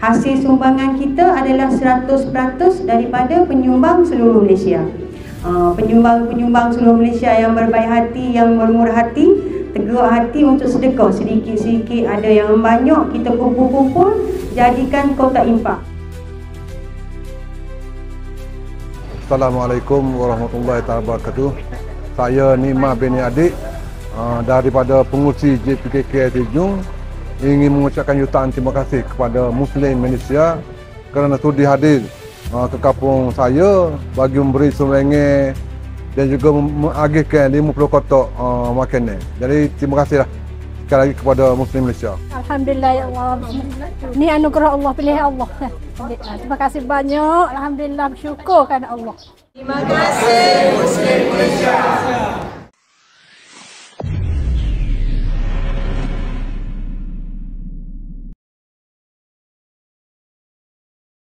Hasil sumbangan kita adalah 100% daripada penyumbang seluruh Malaysia. Penyumbang-penyumbang seluruh Malaysia yang berbaik hati, yang bermurah hati, tegak hati untuk sedekah sedikit-sedikit, ada yang banyak, kita kumpul-kumpul jadikan kotak infak. Assalamualaikum warahmatullahi wabarakatuh. Saya Nima bin Adik daripada pengurusi JPKK Tejung, ingin mengucapkan jutaan terima kasih kepada Muslim Malaysia kerana sudi hadir ke kampung saya bagi memberi sumbangan dan juga mengagihkan 50 kotak makanan. Jadi terima kasihlah sekali lagi kepada Muslim Malaysia. Alhamdulillah ya Allah. Ini anugerah Allah, pilihan Allah. Terima kasih banyak. Alhamdulillah, bersyukur kepada Allah. Terima kasih Muslim Malaysia.